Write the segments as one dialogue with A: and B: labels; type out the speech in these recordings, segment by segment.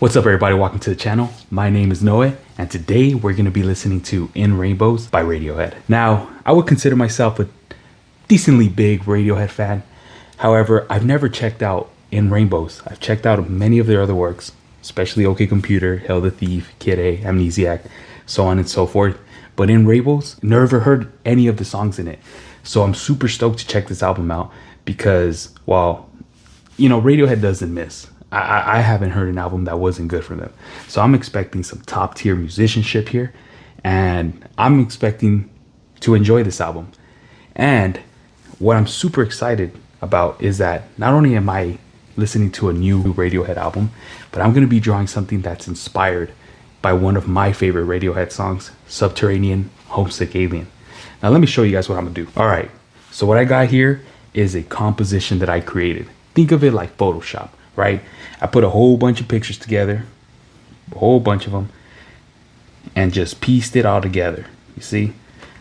A: What's up everybody, welcome to the channel. My name is Noe and today we're going to be listening to In Rainbows by Radiohead. Now, I would consider myself a decently big Radiohead fan. However, I've never checked out In Rainbows. I've checked out many of their other works, especially OK Computer, Hail the Thief, Kid A, Amnesiac, so on and so forth. But In Rainbows, never heard any of the songs in it. So I'm super stoked to check this album out because, well, you know, Radiohead doesn't miss. I haven't heard an album that wasn't good from them. So I'm expecting some top tier musicianship here. And I'm expecting to enjoy this album. And what I'm super excited about is that not only am I listening to a new Radiohead album, but I'm going to be drawing something that's inspired by one of my favorite Radiohead songs, Subterranean Homesick Alien. Now let me show you guys what I'm going to do. All right. So what I got here is a composition that I created. Think of it like Photoshop. Right? I put a whole bunch of pictures together, a whole bunch of them, and just pieced it all together. You see?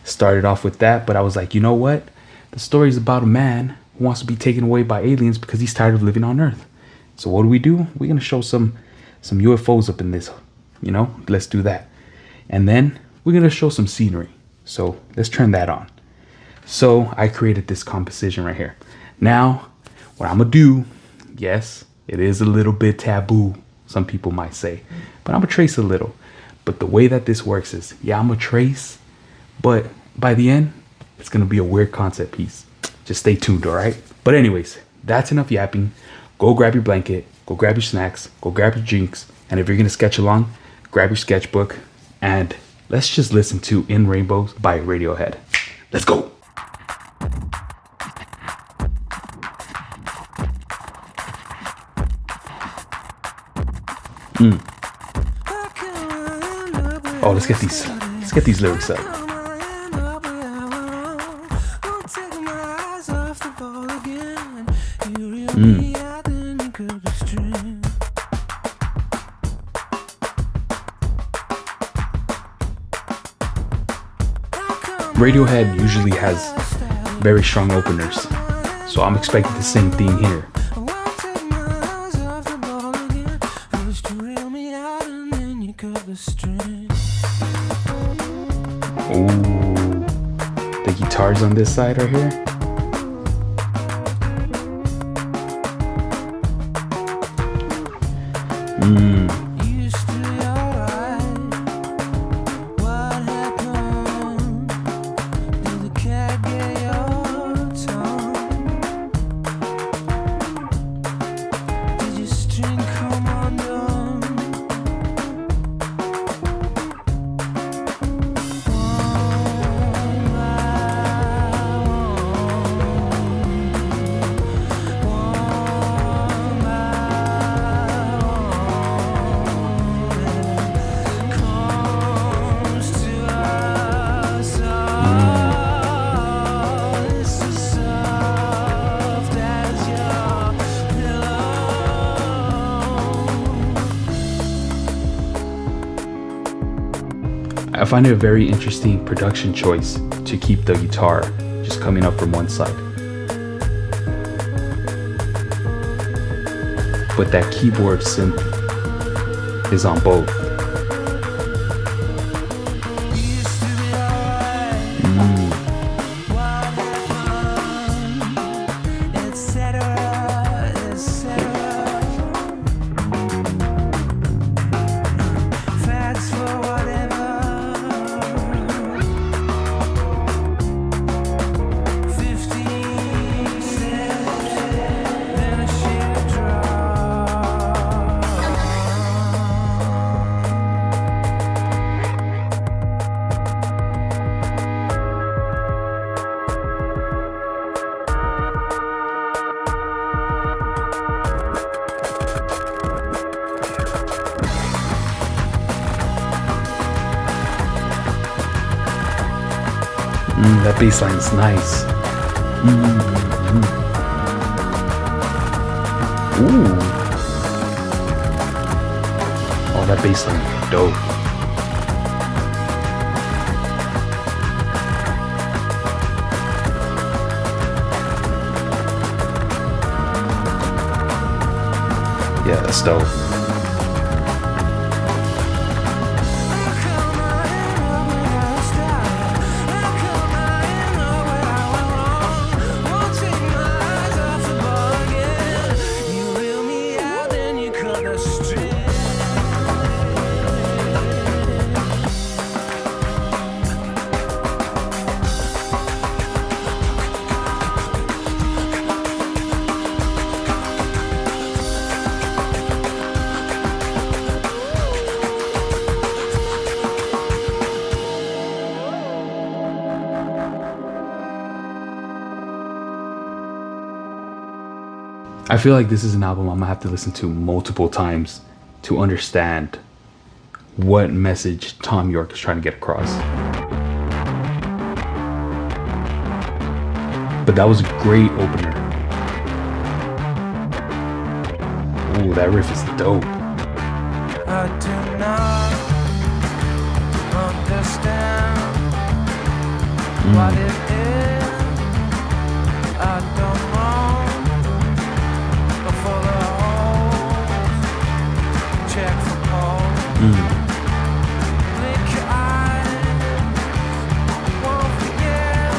A: Started off with that, but I was like, you know what? The story is about a man who wants to be taken away by aliens because he's tired of living on Earth. So what do? We're going to show some UFOs up in this, you know? Let's do that. And then we're going to show some scenery. So let's turn that on. So I created this composition right here. Now, what I'm going to do, yes, it is a little bit taboo, some people might say, but I'm gonna trace a little. But the way that this works is, yeah, I'm gonna trace, but by the end, it's gonna be a weird concept piece. Just stay tuned, all right? But anyways, that's enough yapping. Go grab your blanket, go grab your snacks, go grab your drinks, and if you're gonna sketch along, grab your sketchbook, and let's just listen to In Rainbows by Radiohead. Let's go. Oh, let's get these lyrics up. Radiohead usually has very strong openers, so I'm expecting the same thing here. Ooh, the guitars on this side right here. I find it a very interesting production choice to keep the guitar just coming up from one side. But that keyboard synth is on both. That bass line is nice. Ooh. Oh, that bass line is dope. Yeah, that's dope. I feel like this is an album I'm gonna have to listen to multiple times to understand what message Tom York is trying to get across. But that was a great opener. Ooh, that riff is dope.
B: I do not understand what it is. I don't know. Before the holes, check for cold. Blink your eyes, won't forget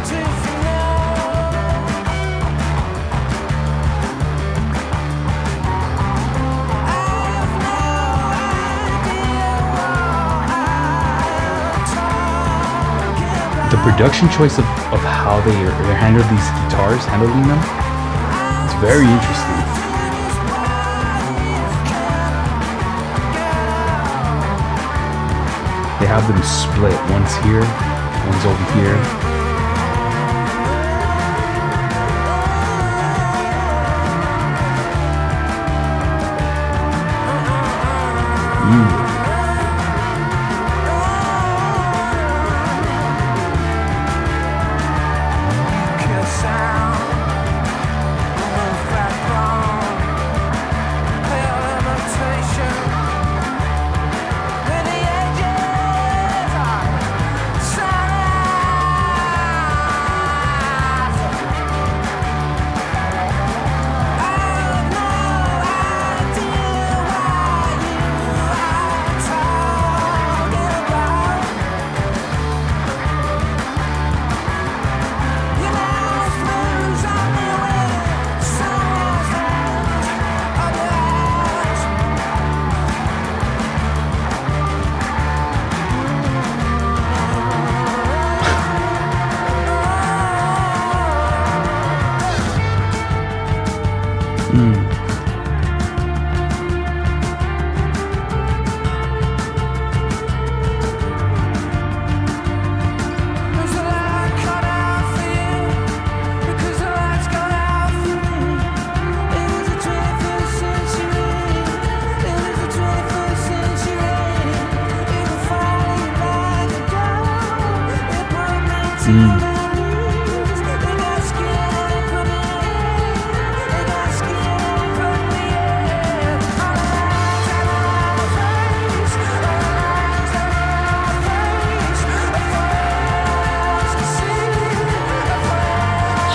B: to
A: the production choice of how they handle these guitars, handling them, it's very interesting. They have them split. One's here, one's over here.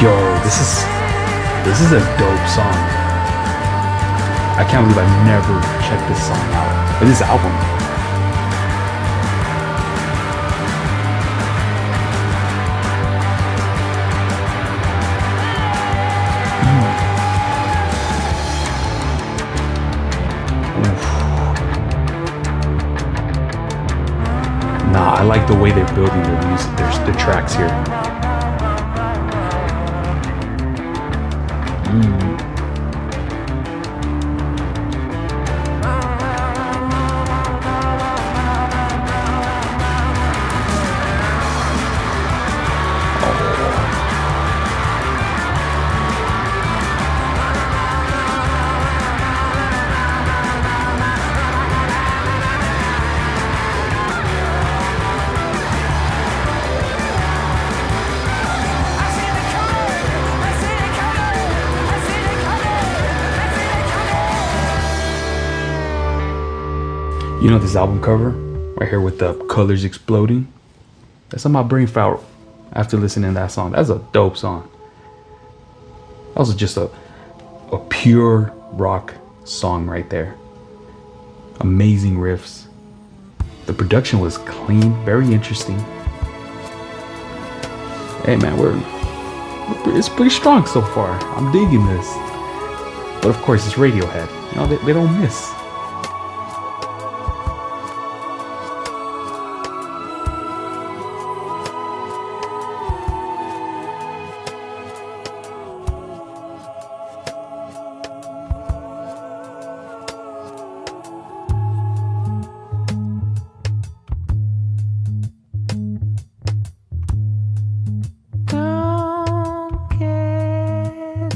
A: Yo, this is a dope song. I can't believe I never checked this song out. Or this album. Nah, I like the way they're building their music. There's the tracks here. You know this album cover right here with the colors exploding? That's on my brain felt after listening to that song. That's a dope song. That was just a pure rock song right there. Amazing riffs. The production was clean, very interesting. Hey man, it's pretty strong so far. I'm digging this. But of course it's Radiohead. You know, they don't miss.
B: Don't get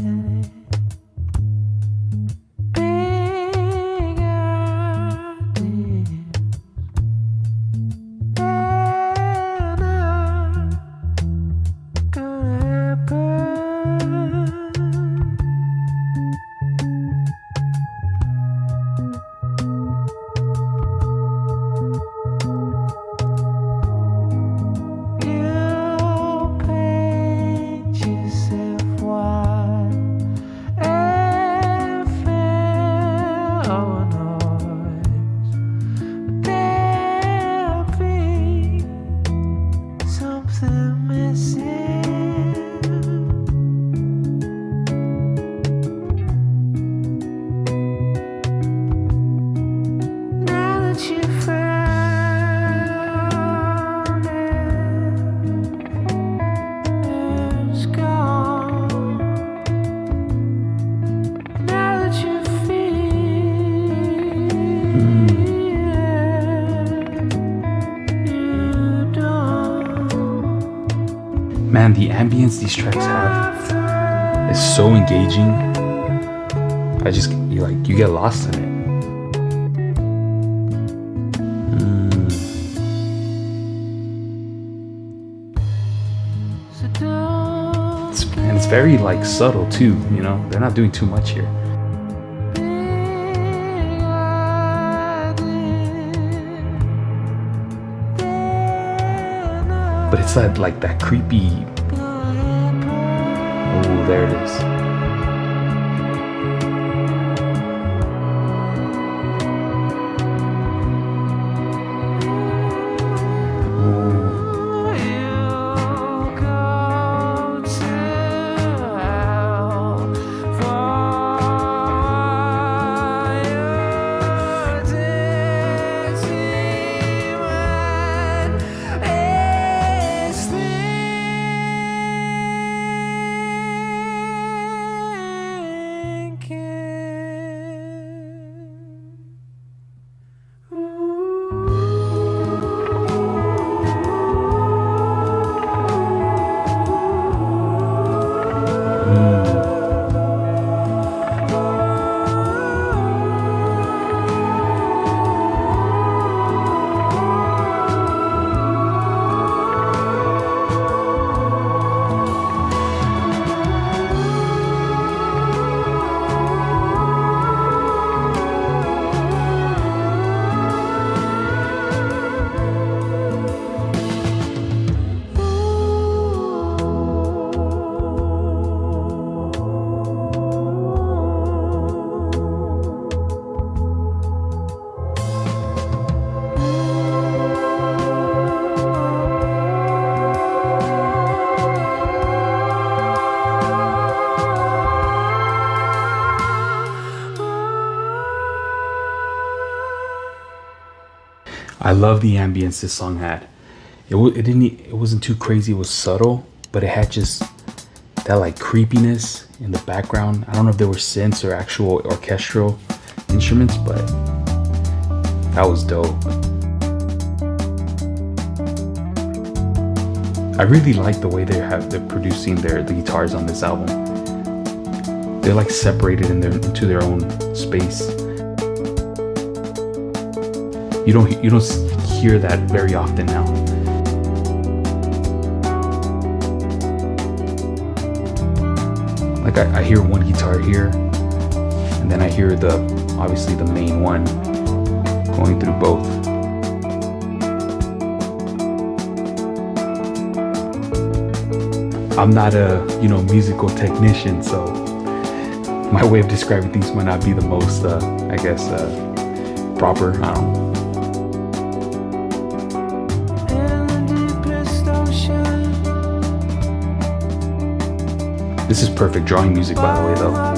A: Man, the ambience these tracks have is so engaging. You get lost in it. And it's very like subtle too, you know? They're not doing too much here. But it's that creepy. Oh, there it is. I love the ambience this song had. It wasn't too crazy. It was subtle, but it had just that like creepiness in the background. I don't know if there were synths or actual orchestral instruments, but that was dope. I really like the way they're producing the guitars on this album. They're like separated into their own space. You don't hear that very often now. Like I hear one guitar here, and then I hear obviously the main one going through both. I'm not a musical technician, so my way of describing things might not be the most proper. I don't know. This is perfect drawing music, by the way, though.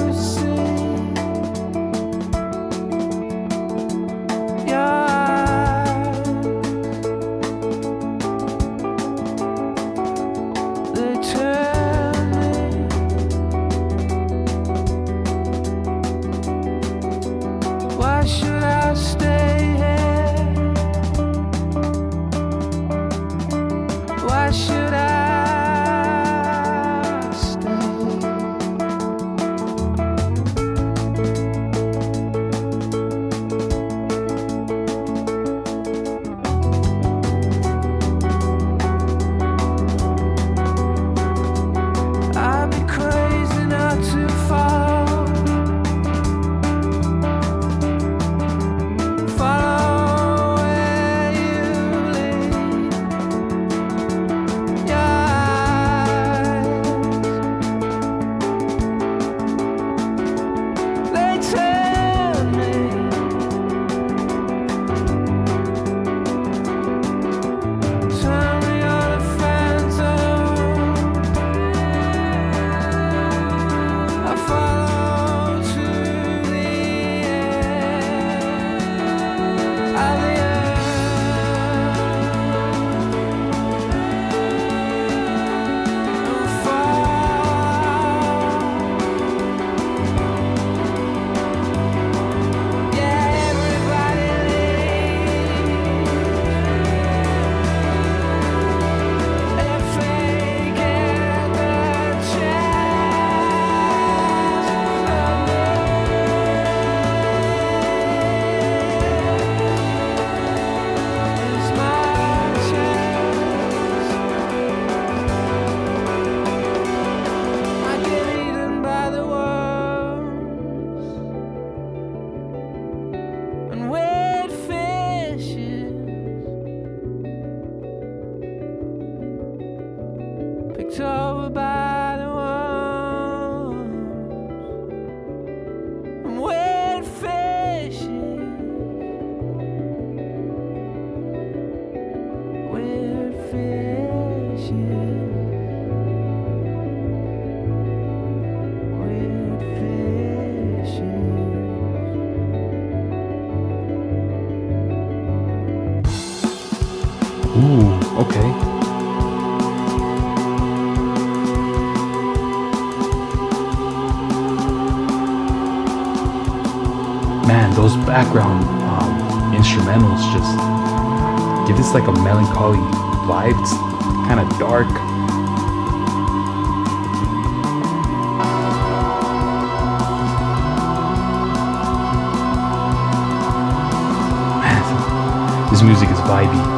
A: Ooh, okay. Man, those background instrumentals just give this like a melancholy vibe. It's kind of dark. Man, this music is vibey.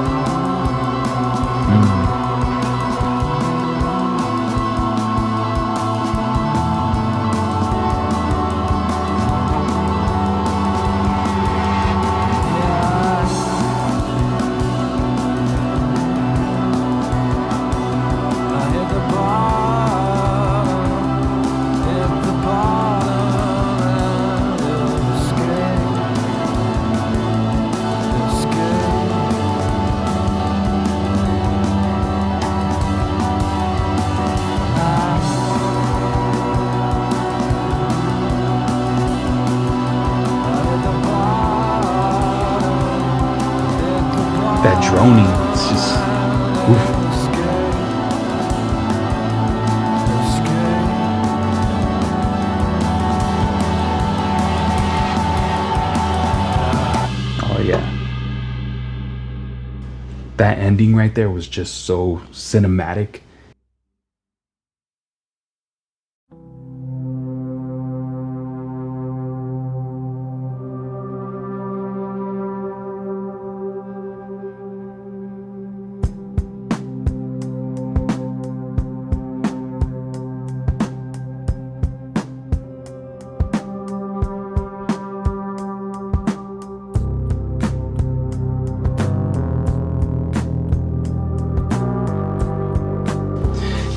A: That droning, it's just, oof. Oh yeah. That ending right there was just so cinematic.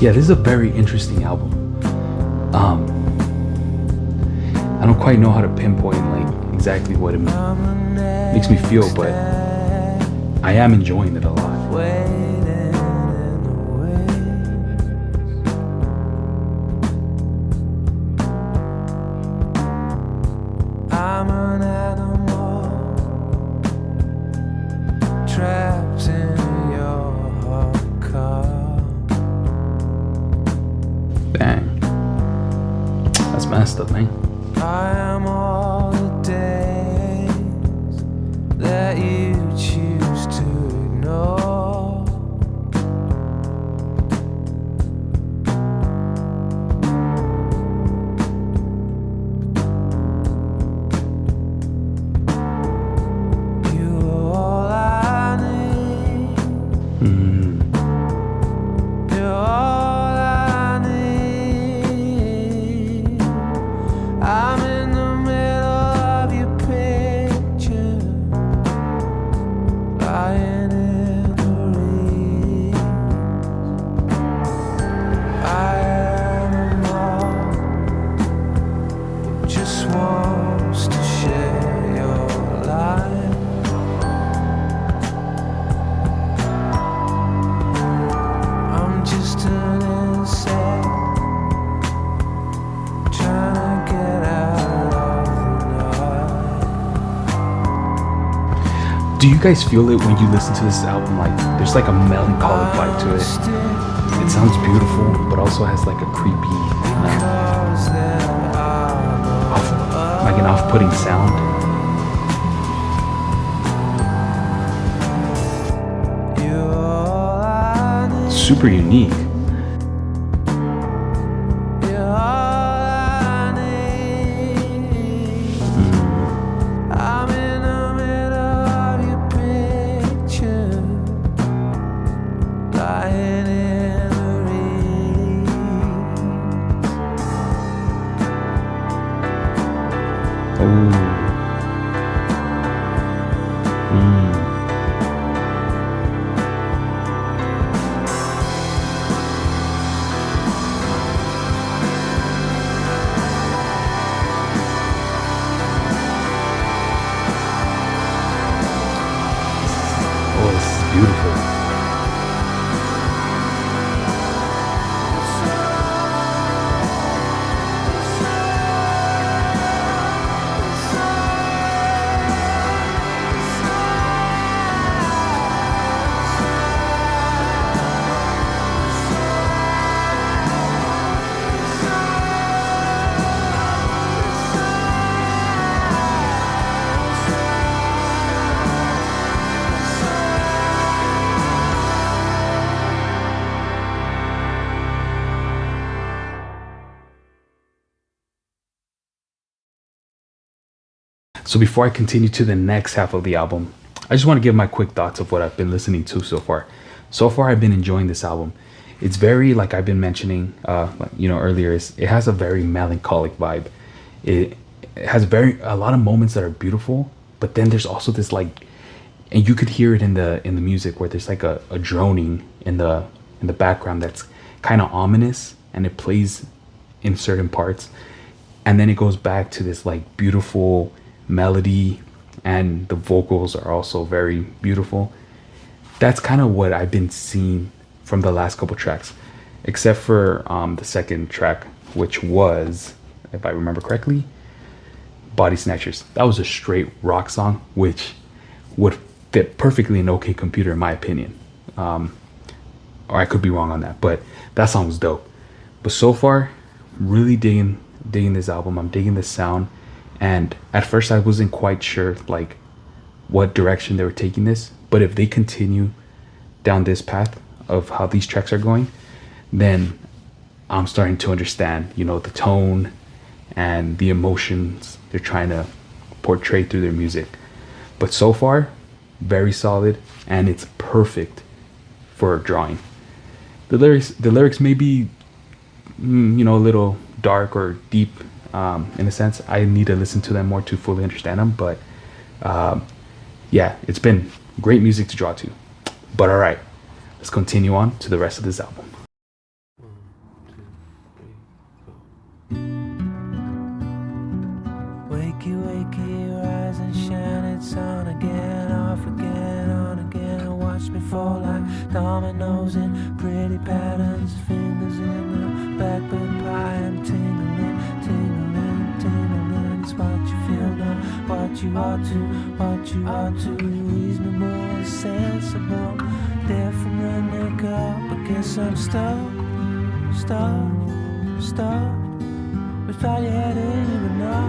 A: Yeah, this is a very interesting album. I don't quite know how to pinpoint like exactly what it makes me feel, but I am enjoying it a lot.
B: I'm an animal trapped in your car.
A: Bang. That's messed up, man.
B: I am all the days that you choose to ignore. You are all I need. You're all I need. I'm in the middle of your picture, lying in the reeds. I am a moth who just wants to share your life. I'm just an insect trying to get out of the night.
A: Do you guys feel it when you listen to this album? Like, there's like a melancholic vibe to it. It sounds beautiful, but also has like a creepy, like an off-putting sound. Super unique.
B: I'm in the middle of your picture, lying in the reeds.
A: Oh. Oh, this is beautiful. So before I continue to the next half of the album, I just want to give my quick thoughts of what I've been listening to so far. So far, I've been enjoying this album. It's very, like I've been mentioning, earlier, it has a very melancholic vibe. It has a lot of moments that are beautiful, but then there's also this like, and you could hear it in the music where there's like a droning in the background that's kind of ominous, and it plays in certain parts, and then it goes back to this like beautiful melody, and the vocals are also very beautiful. That's kind of what I've been seeing from the last couple tracks, except for the second track, which was, if I remember correctly, Bodysnatchers. That was a straight rock song, which would fit perfectly in OK Computer, in my opinion. Or I could be wrong on that, but that song was dope. But so far, really digging this album. I'm digging the sound, and at first I wasn't quite sure like what direction they were taking this, but if they continue down this path of how these tracks are going, then I'm starting to understand, the tone and the emotions they're trying to portray through their music. But so far, very solid, and it's perfect for drawing. The lyrics may be, a little dark or deep, in a sense. I need to listen to them more to fully understand them, but yeah, it's been great music to draw to. But all right, let's continue on to the rest of this album.
B: Wakey, wakey, rise and shine, it's on again, off again, on again. Watch me fall like dominoes in pretty patterns, fingers in the backbone pie. I'm tingling, tingling, tingling. It's what you feel now, what you ought to. Reasonable, sensible, different running up. I guess I'm stuck. Without your head in even know.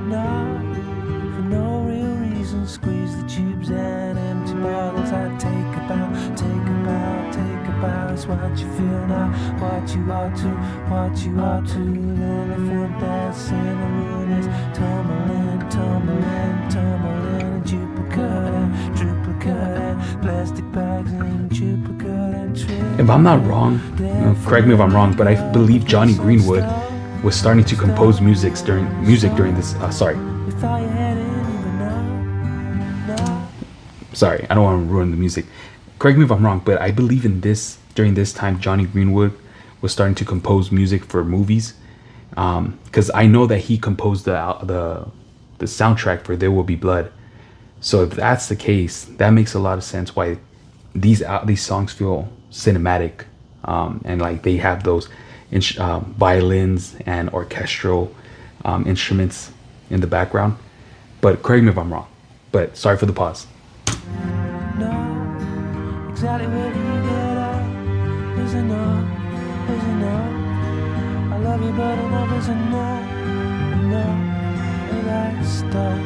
B: No, for no real reason. Squeeze the tubes and empty bottles. I take a bow. It's what you feel now, what you ought to. The elephant that's in the room is tumbling. Duplicate and plastic bags and duplicate and trip.
A: If I'm not wrong, correct me if I'm wrong, but I believe Johnny Greenwood was starting to compose music during this. Sorry, I don't want to ruin the music. Correct me if I'm wrong, but I believe during this time, Johnny Greenwood was starting to compose music for movies. Because I know that he composed the soundtrack for There Will Be Blood. So if that's the case, that makes a lot of sense why these songs feel cinematic, and like they have those violins and orchestral instruments in the background. But correct me if I'm wrong. But sorry for the pause.
B: No, exactly where do you get at? Is enough. I love you, but enough is enough. And that stuff,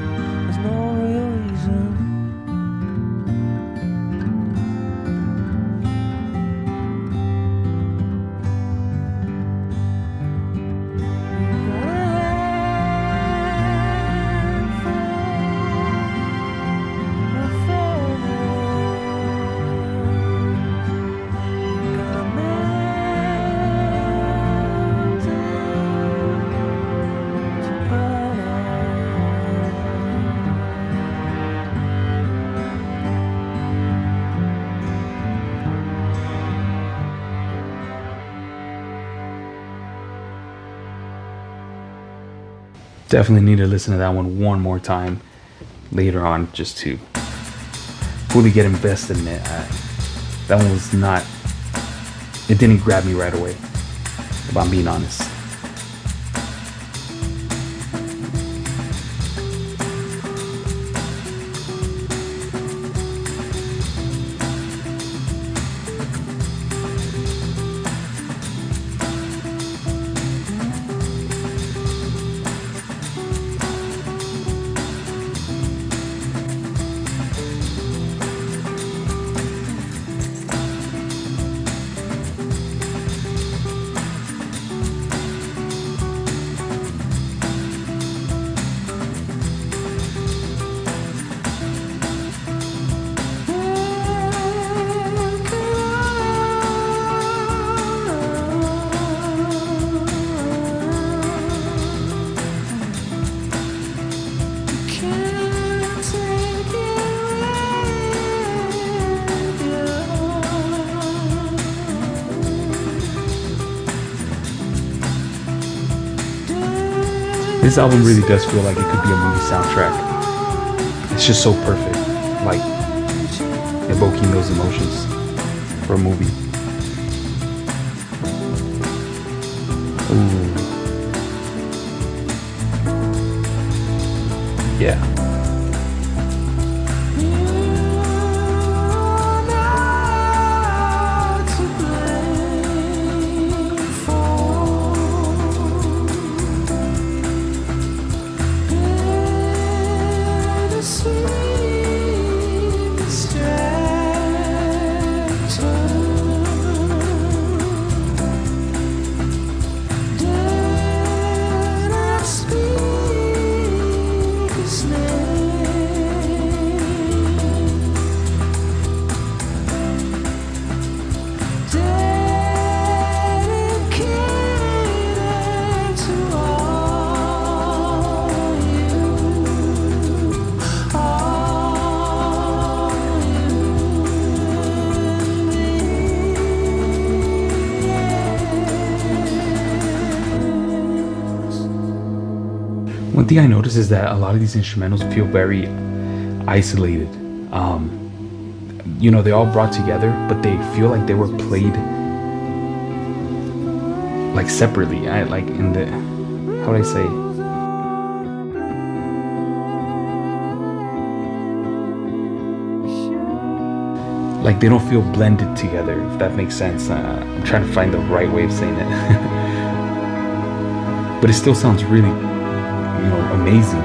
B: there's no real reason.
A: Definitely need to listen to that one more time later on, just to fully get invested in it. That one was not, it didn't grab me right away, if I'm being honest. This album really does feel like it could be a movie soundtrack. It's just so perfect, like evoking those emotions for a movie. Ooh. Yeah. One thing I noticed is that a lot of these instrumentals feel very isolated. You know, they all brought together, but they feel like they were played like separately. Like in the, how would I say? Like they don't feel blended together, if that makes sense. I'm trying to find the right way of saying it. But it still sounds really, you know, amazing.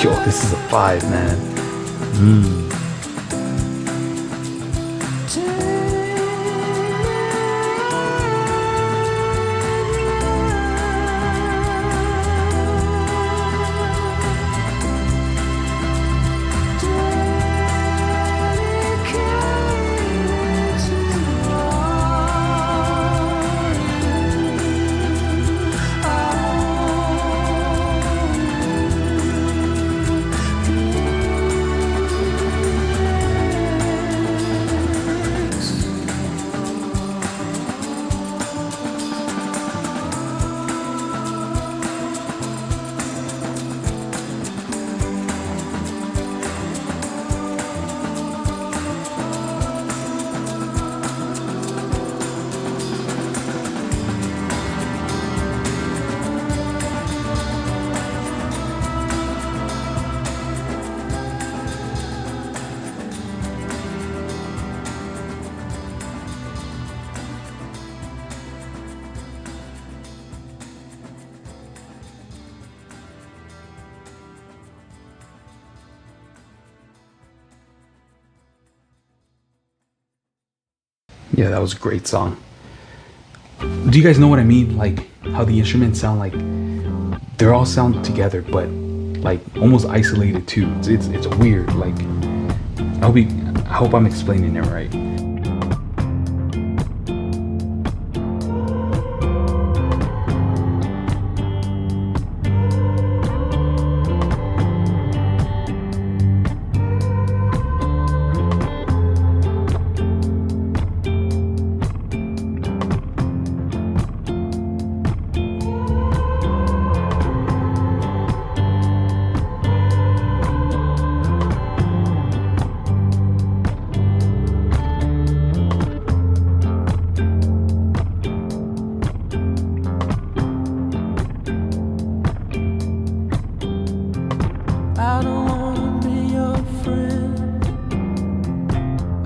A: Yo, this is a 5, man. Yeah, that was a great song. Do you guys know what I mean? Like how the instruments sound like they're all sound together, but like almost isolated too. It's weird. Like I hope I'm explaining it right.
B: I don't wanna be your friend,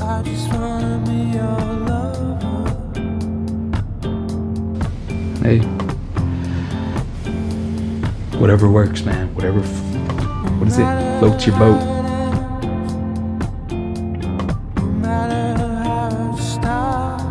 B: I just wanna be your lover.
A: Hey, whatever works, man. Whatever, what is it? Floats your boat.
B: No matter how it starts,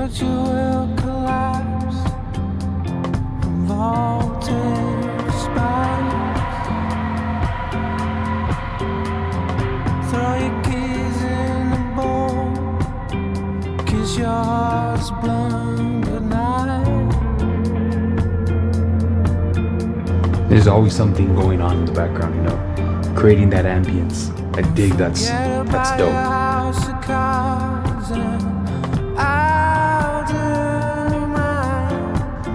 B: but you will collapse from voltage spikes. Throw your keys in the bowl, kiss your heart's blown goodnight.
A: There's always something going on in the background, you know, creating that ambience. I dig that's dope.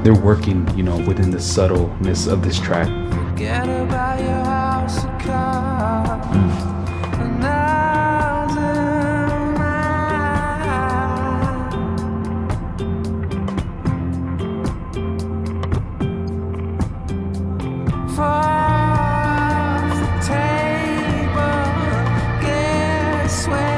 A: They're working, you know, within the subtleness of this track.
B: Forget about your house of cards. And I'll do mine. Off the table, guess where?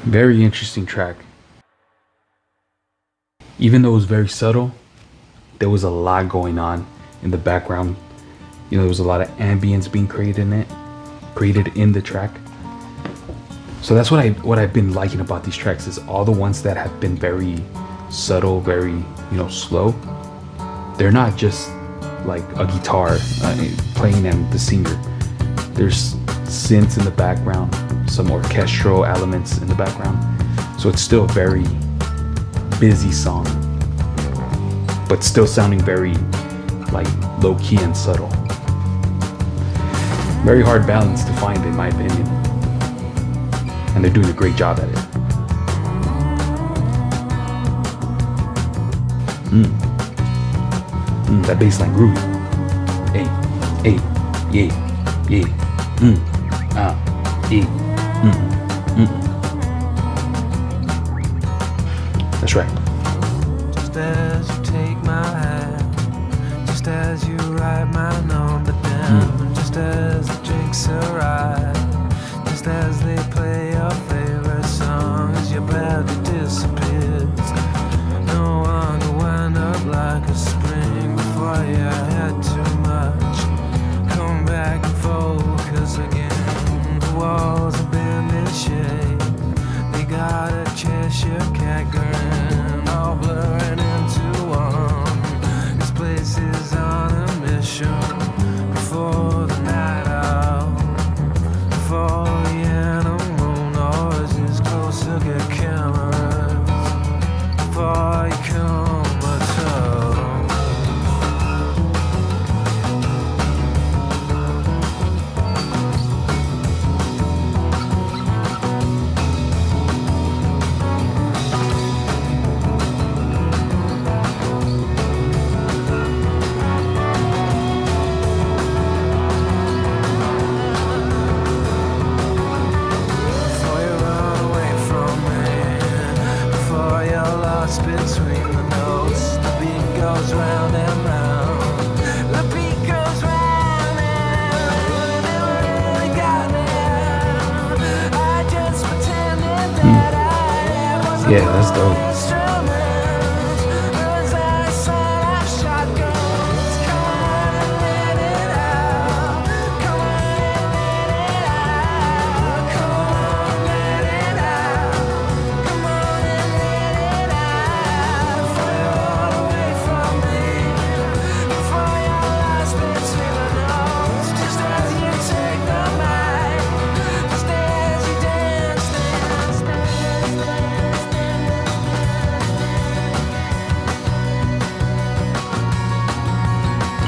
A: Very interesting track. Even though it was very subtle, there was a lot going on in the background. You know, there was a lot of ambience being created in the track. So that's what I've been liking about these tracks, is all the ones that have been very subtle, very, you know, slow. They're not just like a guitar playing and the singer. There's synths in the background, some orchestral elements in the background. So it's still a very busy song, but still sounding very like low key and subtle. Very hard balance to find, in my opinion. And they're doing a great job at it. That bass line groovy. Hey, yeah. That's right.
B: Just as you take my hand, just as you write my number down, just as the drinks arrive, just as they play your favorite song, as your body disappears. No one will wind up like a spring before you had too much. Come back and focus again. The walls have been in shade. They got a Cheshire cat grin, all blurring into one. This place is on a mission. Before the night out, before the animal noises closer get cameras, before you come at all. Before you run away from me, before you're lost between the notes. notes. The beat goes round and round. The beat goes round and round. It really got me. I just pretended that I was
A: Yeah, that's dope.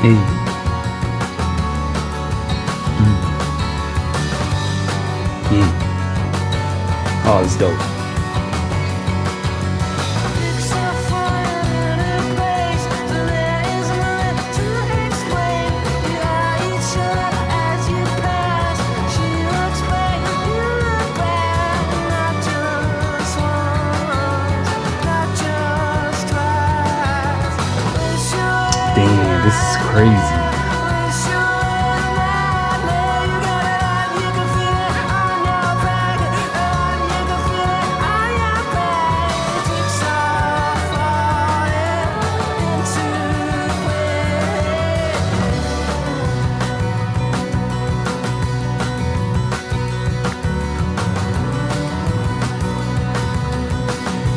A: Hey. Yeah. Oh, it's dope.
B: Jigsaw falling in place, so there is much to explain. We eye each other as you pass. She looks back, you look back. Not just once, not just twice. Wish you were
A: Damn, this is crazy.
B: wish you were mine. Now you got it on, you can feel it on your back. And you can feel it on your back. Jigsaw falling into place.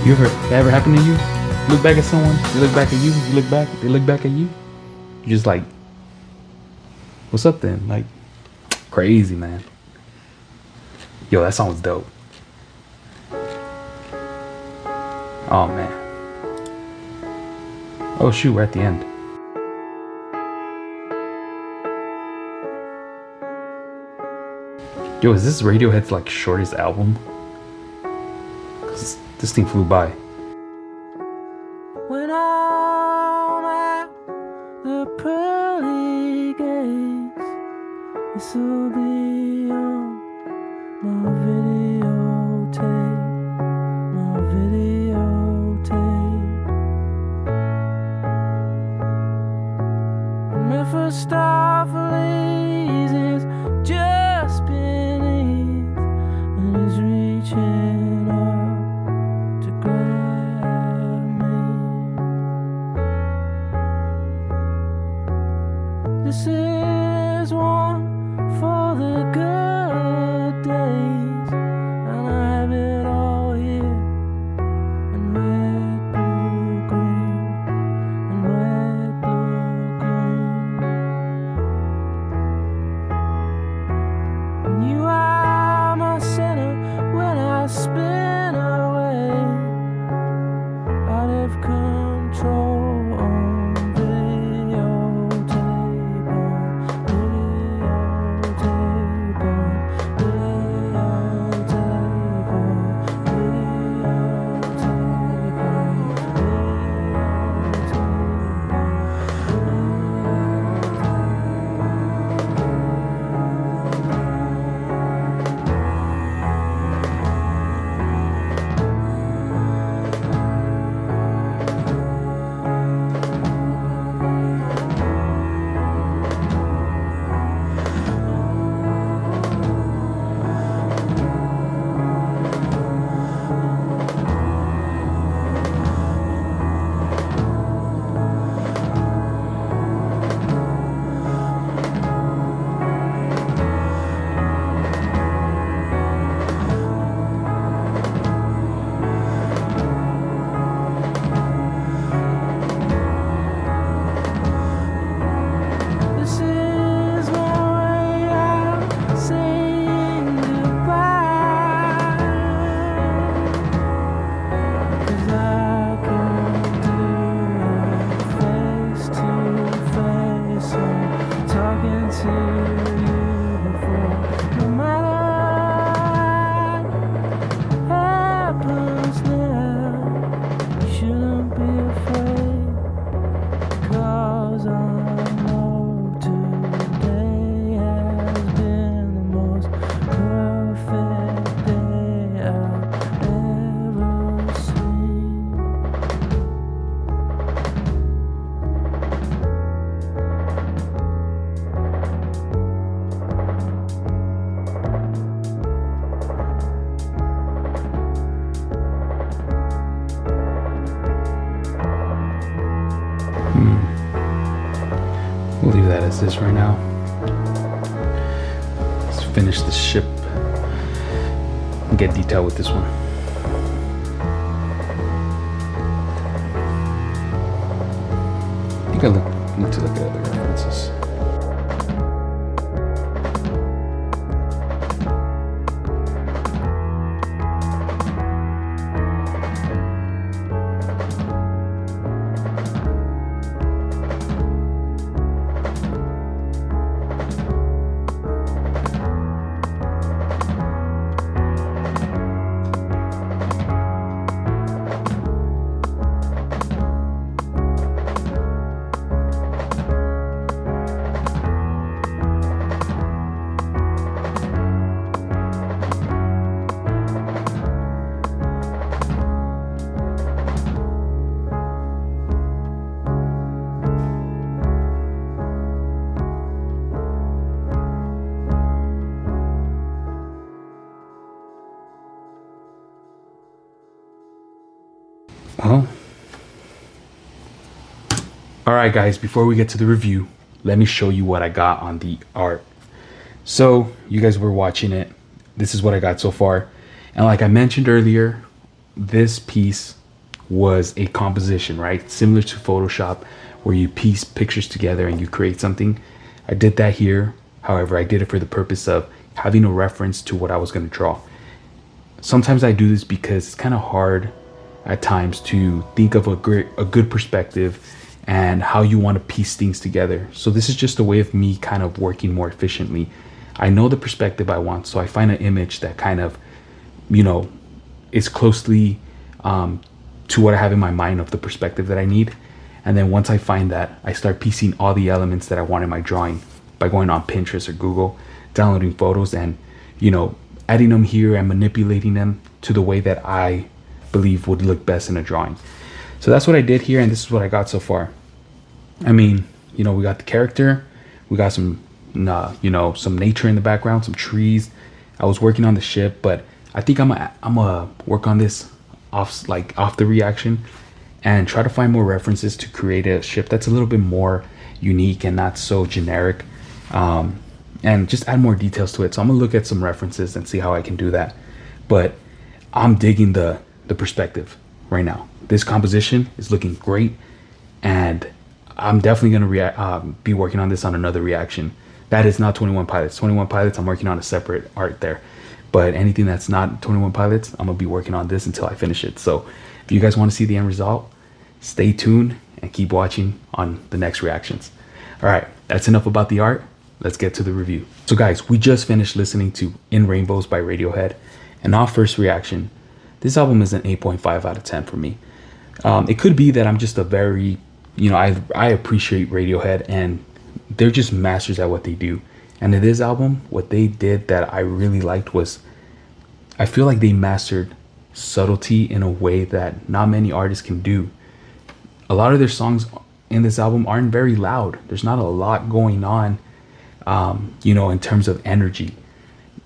A: You ever that ever happened to you? Look back at someone, they look back at you, you look back, they look back at you. You just like, what's up then? Like, crazy, man. Yo, that song was dope. Oh man. Oh shoot, we're at the end. Yo, is this Radiohead's like shortest album? 'Cause this thing flew by.
B: When I'm at the pearly gates, this'll be on my videotape, my videotape. Mephistopheles is just beneath, and is reaching up to grab me. This is one for the
A: We'll leave that as this right now. Let's finish the ship and get detailed with this one. I think I need to look at other references. Well, alright guys, before we get to the review, let me show you what I got on the art. So, you guys were watching it. This is what I got so far. And like I mentioned earlier, this piece was a composition, right? Similar to Photoshop, where you piece pictures together and you create something. I did that here. However, I did it for the purpose of having a reference to what I was going to draw. Sometimes I do this because it's kind of hard at times to think of a good perspective and how you want to piece things together. So this is just a way of me kind of working more efficiently. I know the perspective I want, so I find an image that kind of, you know, is closely to what I have in my mind of the perspective that I need. And then once I find that, I start piecing all the elements that I want in my drawing by going on Pinterest or Google, downloading photos and, you know, adding them here and manipulating them to the way that I believe would look best in a drawing. So that's what I did here, and this is what I got so far. I mean, you know, we got the character, we got some you know, some nature in the background, some trees. I was working on the ship, but I think I'm gonna work on this off the reaction and try to find more references to create a ship that's a little bit more unique and not so generic, and just add more details to it. So I'm gonna look at some references and see how I can do that. But I'm digging the perspective right now. This composition is looking great, and I'm definitely gonna be working on this on another reaction. That is not 21 Pilots. 21 Pilots, I'm working on a separate art there. But anything that's not 21 Pilots, I'm gonna be working on this until I finish it. So if you guys want to see the end result, stay tuned and keep watching on the next reactions. All right, that's enough about the art. Let's get to the review. So guys, we just finished listening to In Rainbows by Radiohead, and our first reaction, this album is an 8.5 out of 10 for me. It could be that I'm just a very, you know, I appreciate Radiohead and they're just masters at what they do. And in this album, what they did that I really liked was, I feel like they mastered subtlety in a way that not many artists can do. A lot of their songs in this album aren't very loud. There's not a lot going on, you know, in terms of energy.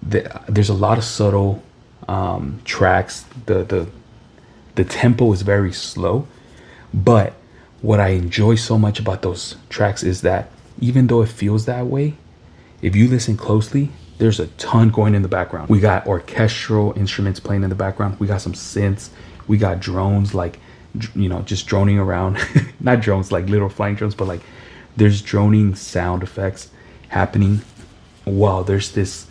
A: There's a lot of subtle tracks. The tempo is very slow, but what I enjoy so much about those tracks is that even though it feels that way, if you listen closely, there's a ton going in the background. We got orchestral instruments playing in the background. We got some synths. We got drones, like, you know, just droning around. Not drones like little flying drones, but like there's droning sound effects happening while there's this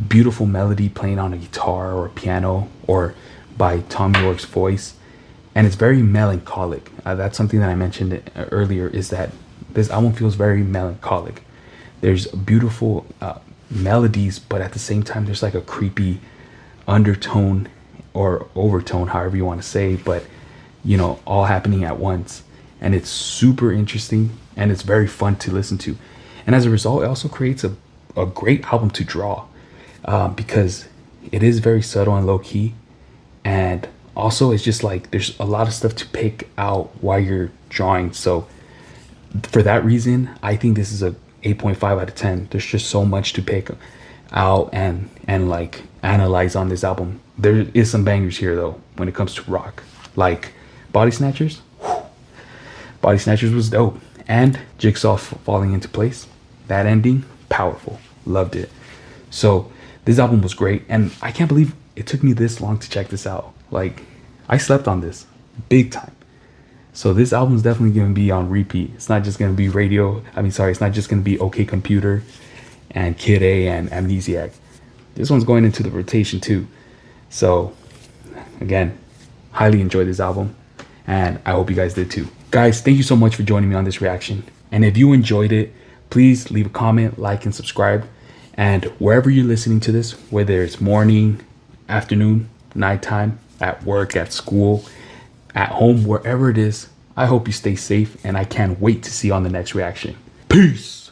A: beautiful melody playing on a guitar or a piano or by Tom York's voice. And it's very melancholic. That's something that I mentioned earlier, is that this album feels very melancholic. There's beautiful melodies, but at the same time there's like a creepy undertone or overtone, however you want to say, but you know, all happening at once. And it's super interesting and it's very fun to listen to. And as a result, it also creates a great album to draw, because it is very subtle and low key. And also it's just like there's a lot of stuff to pick out while you're drawing. So for that reason, I think this is a 8.5 out of 10. There's just so much to pick out and like analyze on this album. There is some bangers here though when it comes to rock, like Bodysnatchers. Bodysnatchers was dope, And Jigsaw falling into place. That ending, powerful. Loved it. So this album was great, and I can't believe it took me this long to check this out. Like, I slept on this big time. So this album is definitely going to be on repeat. It's not just going to be it's not just going to be OK Computer and Kid A and Amnesiac. This one's going into the rotation too. So again, highly enjoyed this album, and I hope you guys did too. Guys, thank you so much for joining me on this reaction. And if you enjoyed it, please leave a comment, like, and subscribe. And wherever you're listening to this, whether it's morning, afternoon, nighttime, at work, at school, at home, wherever it is, I hope you stay safe, and I can't wait to see you on the next reaction. Peace!